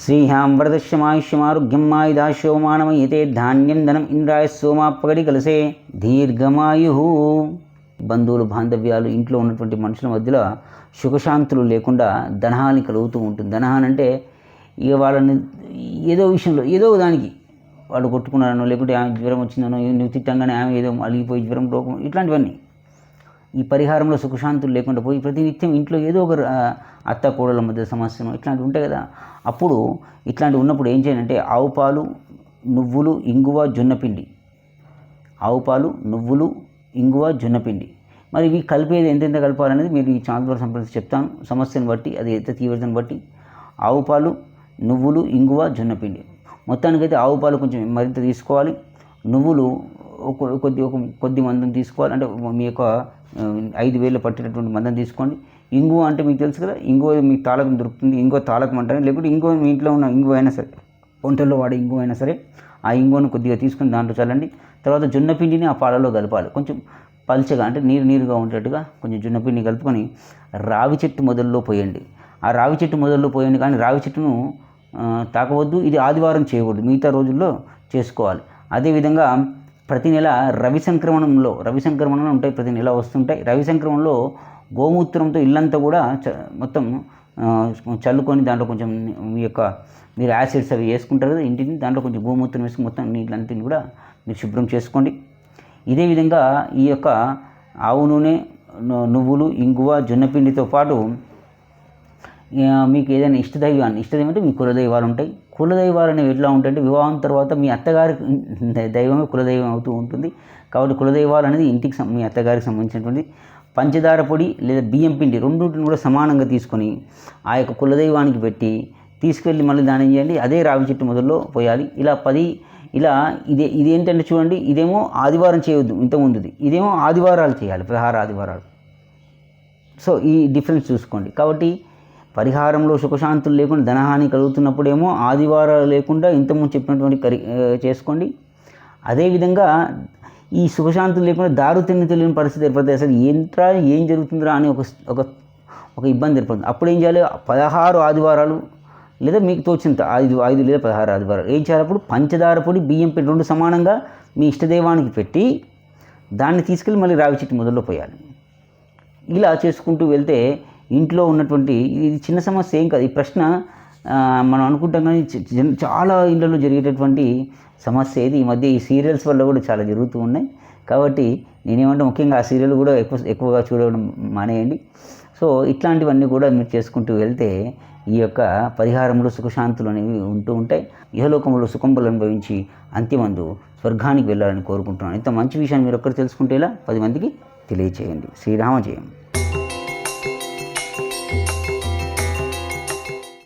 శ్రీహాం వరదశ్యమాయుష్యమారోగ్యం ఆయుధాశోమానమయతే ధాన్యం ధనం ఇంద్రాయ సోమాపగడి కలిసే దీర్ఘమాయు. బంధువులు బాంధవ్యాలు ఇంట్లో ఉన్నటువంటి మనుషుల మధ్యలో సుఖశాంతులు లేకుండా ధనహాని కలుగుతూ ఉంటుంది. ధనహాని అంటే ఇక వాళ్ళని ఏదో విషయంలో ఏదో దానికి వాడు కొట్టుకున్నారనో లేకుంటే ఆమె జ్వరం వచ్చిందనో నువ్వు తిట్టంగానే ఆమె ఏదో అలిగిపోయి జ్వరం రోగం ఇట్లాంటివన్నీ ఈ పరిహారంలో సుఖశాంతులు లేకుండా పోయి ప్రతినిత్యం ఇంట్లో ఏదో ఒక అత్త కోడల మధ్య సమస్యను ఇట్లాంటివి ఉంటాయి కదా. అప్పుడు ఇట్లాంటివి ఉన్నప్పుడు ఏం చేయాలంటే ఆవు పాలు, నువ్వులు, ఇంగువ, జొన్నపిండి, ఆవు పాలు, నువ్వులు, ఇంగువ, జొన్నపిండి, మరి ఇవి కలిపేది ఎంతెంత కలపాలనేది మీరు ఈ ఛానల్ ద్వారా సంప్రదించి చెప్తాను. సమస్యను బట్టి అది ఎంత తీవ్రతను బట్టి ఆవు పాలు, నువ్వులు, ఇంగువ, జొన్నపిండి. మొత్తానికైతే ఆవు పాలు కొంచెం మరింత తీసుకోవాలి. నువ్వులు కొద్ది మందం తీసుకోవాలి. అంటే మీ యొక్క 5,000 పట్టినటువంటి మందం తీసుకోండి. ఇంగువ అంటే మీకు తెలుసు కదా, ఇంగువ మీకు తాళకం దొరుకుతుంది. ఇంగువ తాళకం అంటారు, లేకుంటే ఇంగువ మీ ఇంట్లో ఉన్న ఇంగువ అయినా సరే, వంటల్లో వాడే ఇంగువ అయినా సరే ఆ ఇంగువను కొద్దిగా తీసుకుని దాంట్లో చల్లండి. తర్వాత జొన్నపిండిని ఆ పాలలో కలపాలి. కొంచెం పల్చగా అంటే నీరుగా ఉండేట్టుగా కొంచెం జొన్నపిండి కలుపుకొని రావి చెట్టు మొదల్లో పోయండి. ఆ రావి చెట్టు మొదల్లో పోయండి, కానీ రావి చెట్టును తాకవద్దు. ఇది ఆదివారం చేయకూడదు, మిగతా రోజుల్లో చేసుకోవాలి. అదేవిధంగా ప్రతి నెల రవి సంక్రమణంలో ఉంటాయి, ప్రతి నెల వస్తుంటాయి. రవి సంక్రమణంలో గోమూత్రంతో ఇల్లంతా కూడా మొత్తం చల్లుకొని దాంట్లో కొంచెం మీరు యాసిడ్స్ అవి వేసుకుంటారు కదా ఇంటిని, దాంట్లో కొంచెం గోమూత్రం వేసుకుని మొత్తం నీళ్ళంతా కూడా మీరు శుభ్రం చేసుకోండి. ఇదే విధంగా ఈ యొక్క ఆవు నూనె, నువ్వులు, ఇంగువ, జొన్నపిండితో పాటు మీకు ఏదైనా ఇష్టదైవం అంటే మీ కులదైవాలు ఉంటాయి. కులదైవాలు అనేవి ఎట్లా ఉంటాయంటే వివాహం తర్వాత మీ అత్తగారి దైవమే కులదైవం అవుతూ ఉంటుంది. కాబట్టి కులదైవాలు అనేది ఇంటికి మీ అత్తగారికి సంబంధించినటువంటి పంచదార పొడి లేదా బియ్యం పిండి రెండింటిని కూడా సమానంగా తీసుకొని ఆ యొక్క కులదైవానికి పెట్టి తీసుకెళ్ళి మళ్ళీ దానం చేయండి. అదే రావి చెట్టు మొదల్లో పోయాలి. ఇలా ఇదేంటంటే చూడండి, ఇదేమో ఆదివారం చేయవద్దు ఇంతకుముందుది, ఇదేమో ఆదివారాలు చేయాలి, 16 ఆదివారాలు. సో ఈ డిఫరెన్స్ చూసుకోండి. కాబట్టి పరిహారంలో సుఖశాంతులు లేకుండా ధనహాని కలుగుతున్నప్పుడేమో ఆదివారాలు లేకుండా ఇంతకుముందు చెప్పినటువంటి చేసుకోండి. అదేవిధంగా ఈ సుఖశాంతులు లేకుండా తెలియని పరిస్థితి ఏర్పడుతుంది. అసలు ఏం జరుగుతుందిరా అని ఒక ఇబ్బంది ఏర్పడుతుంది. అప్పుడు ఏం చేయాలి, 16 ఆదివారాలు లేదా మీకు తోచినంత 5 లేదా 16 ఆదివారాలు ఏం చేయాలి, అప్పుడు పంచదార పొడి, బియ్యం పిండి రెండు సమానంగా మీ ఇష్టదైవానికి పెట్టి దాన్ని తీసుకెళ్ళి మళ్ళీ రావి చెట్టు మొదల్లో పోయాలి. ఇలా చేసుకుంటూ వెళ్తే ఇంట్లో ఉన్నటువంటి ఇది చిన్న సమస్య ఏం కాదు. ఈ ప్రశ్న మనం అనుకుంటాం కానీ చాలా ఇళ్లలో జరిగేటటువంటి సమస్య ఇది. ఈ మధ్య ఈ సీరియల్స్ వల్ల కూడా చాలా జరుగుతూ ఉన్నాయి. కాబట్టి నేనేమంటే ముఖ్యంగా ఆ సీరియల్ కూడా ఎక్కువగా చూడడం మానేయండి. సో ఇట్లాంటివన్నీ కూడా మీరు చేసుకుంటూ వెళ్తే ఈ యొక్క పరిహారంలో సుఖశాంతులు అనేవి ఉంటూ ఉంటాయి. ఇహలోకంలో సుఖంబలు అనుభవించి అంత్యమందు స్వర్గానికి వెళ్ళాలని కోరుకుంటున్నాను. ఇంత మంచి విషయాన్ని మీరు ఒక్కరు తెలుసుకుంటేలా 10 మందికి తెలియచేయండి. శ్రీరామ జయం.